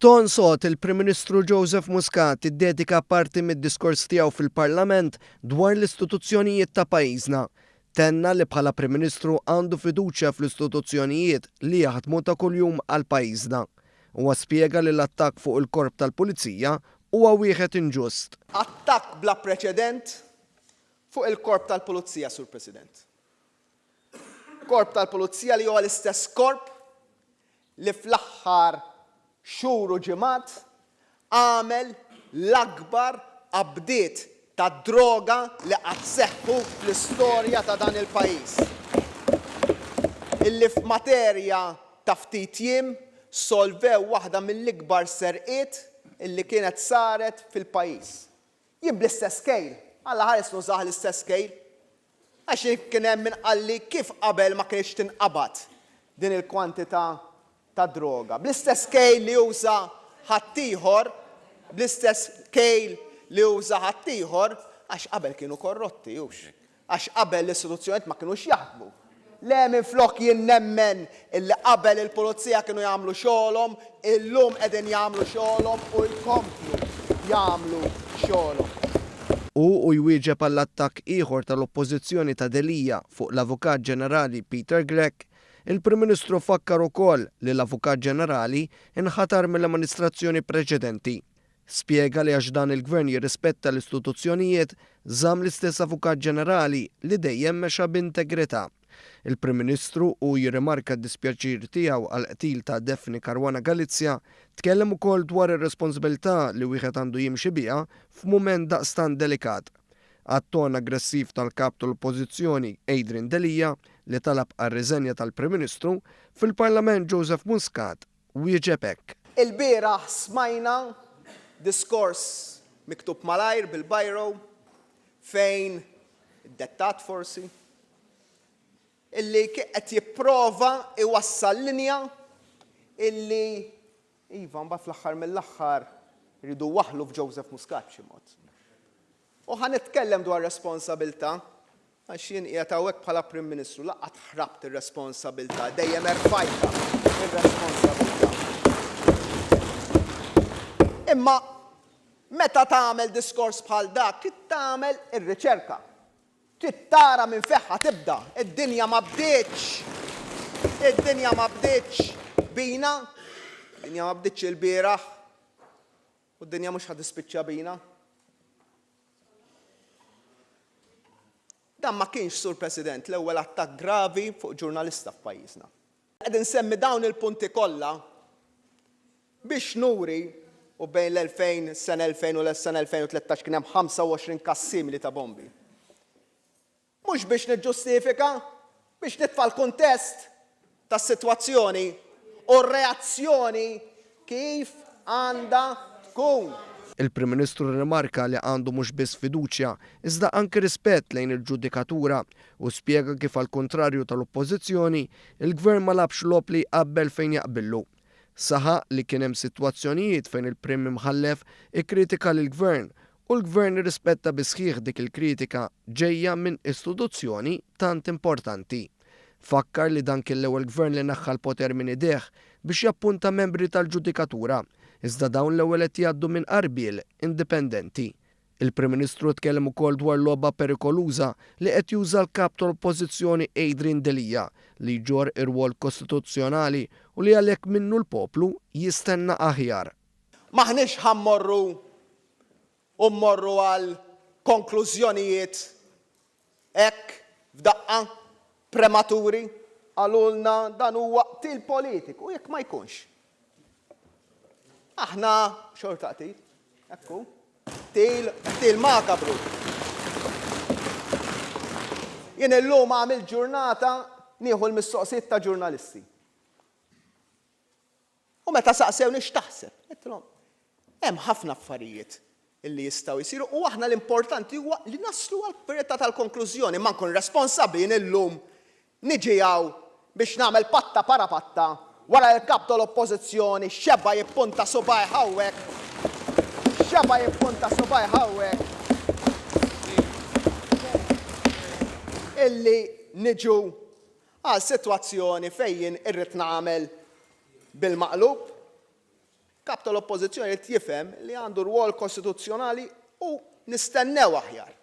B'ton sot il-Prim Ministru Joseph Muscat iddedika parti mid-diskors tiegħu fil-Parlament dwar l-istituzzjonijiet ta' pajjiżna. Tenna li bħala Prim Ministru għandu fiduċja fl-istituzzjonijiet li jaħdmu ta' kuljum għal pajjiżna. Huwa spjega li l-attakk fuq il-korp tal-Pulizija huwa wieħed inġust. Attakk bla preċedent fuq il-korp tal-Pulizija, Sur President. Korp tal-Pulizija li huwa l-istess korp li fl-aħħar xhur u ġimgħat għamel l-akbar abdiet ta' droga li qatt seħħu fl-istorja ta' dan il-pajjiż. Illi f'materja ta' ftit jiem solvew waħda mill-ikbar serqiet illi kienet saret fil-pajjiż. Jien bl-istess kejl, Alla ħares nużaħ l-istess kejl. Għax kien hemm min qalli kif qabel ma kienx tinqabad din il-kwantità ta' droga. Bl-istess kejl li uża ħaddieħor, bl-istess kejl li uża ħaddieħor għax qabel kienu korrotti hux. Għax qabel l-istituzzjonijiet ma kienux jaħdmu. Le minflok jien nemmen illi qabel il-pulizija kienu jagħmlu xogħolhom, illum qegħdin jagħmlu xogħolhom u jkomplu jagħmlu xogħolhom. U jwieġeb għall-attakk ieħor tal-Oppożizzjoni ta' Delija fuq l-Avukat Ġenerali Peter Grech, il-Prim Ministru fakkar ukoll li l-Avukat Ġenerali inħatar mill-amministrazzjoni preċedenti. Spjega li għax dan il-Gvern jirrispetta l-istituzzjonijiet żamm l-istess Avukat Ġenerali li dejjem mexa b'integrità. Il-Prim Ministru u jirrimarka d-dispjaċir tiegħu għal qtil ta' Daphne Caruana Galizia tkellem ukoll dwar ir-responsabilità li wieħed għandu jimxi biha f'mument daqstant delikat. Għat-ton aggressiv tal-kap tal-Oppożizzjoni Adrian Delija li talab għar-riżenja tal-Prim Ministru fil-Parlament Joseph Muscat wieġeb hekk. Il-bieraħ smajna diskors miktub malajr bil-bajro fejn id-dettat forsi illi qed jipprova iwassal linja illi iva mbagħad fl-aħħar mill-aħħar iridu waħlu f'Joseph Muscat b'xi mod. U ħanitkellem dwar responsabilità għax jien qiegħed hawnhekk bħala Prim Ministru laqgħet ħrabt ir-responsabilità, dejjem erfajta ir-responsabilità. Imma meta tagħmel diskors bħal dak, trid tagħmel ir-riċerka. Trid tara minn feħħa tibda. Id-dinja ma bdietx. Id-dinja ma bdietx bina. Id-dinja ma bdietx il-bieraħ. U d-dinja mhux ħadispiċċa bina. Dan ma kienx, Sur President, l-ewwel attakk gravi fuq ġurnalista f'pajjiżna. Qegħdin nsemmi dawn il-punti kollha biex nuri u bejn l-2000, s-sena 2000 u l-sena 2013 kien hemm 25 każ simili ta' bombi. Mhux biex niġġustifika, biex nitfa' l-kuntest tas-sitwazzjoni u r-reazzjoni kif għandha tkun. Il-Prim Ministru rimarka li għandu mhux biss fiduċja, iżda anke rispett lejn il-ġudikatura u spjega kif għall-kontrarju tal-Oppożizzjoni, il-Gvern ma labx lopli qabel fejn jaqbillu. Saħaq li kien hemm sitwazzjonijiet fejn il-Prim Imħallef ikkritika lill-Gvern u l-Gvern irrispetta bi sħiħ dik il-kritika ġejja minn istituzzjoni tant importanti. Fakkar li dan kien l-ewwel Gvern li naħħa l-poter minn idejh biex jappunta membri tal-ġudikatura, iżda dawn l-ewwel qed jgħaddu minn qarbiel indipendenti. Il-Prim Ministru tkellem ukoll dwar logħba perikoluża li qed juża l-kap tal-Oppożizzjoni Adrian Delija li jġor ir-rwol kostituzzjonali u li għalhekk minnu l-poplu jistenna aħjar. Maħniex ħammorru u mmorru għal konklużjonijiet hekk f'daqqa prematuri għalulna dan huwa qtil politiku jekk ma jkunx. Aħna xorta qtil, ekku, qtil makabru. Jien illum għamil ġurnata nieħu l-mistoqsijiet ta' ġurnalisti. U meta saqsewni x'taħseb, qedtilhom hemm ħafna affarijiet illi jistgħu jsiru u aħna l-importanti huwa li naslu għall-verità tal-konklużjoni ma nkun responsabbli illum niġi hawn biex nagħmel patta para patta wara l-kap tal-Oppożizzjoni xebba jippunta subaj hawnhekk. Xebba jippunta subaj hawnhekk. Illi niġu għal sitwazzjoni fejn irrid nagħmel bil-maqlub kap tal-oppożizzjoni li jifhem li għandu rwol kostituzzjonali u nistennew aħjar.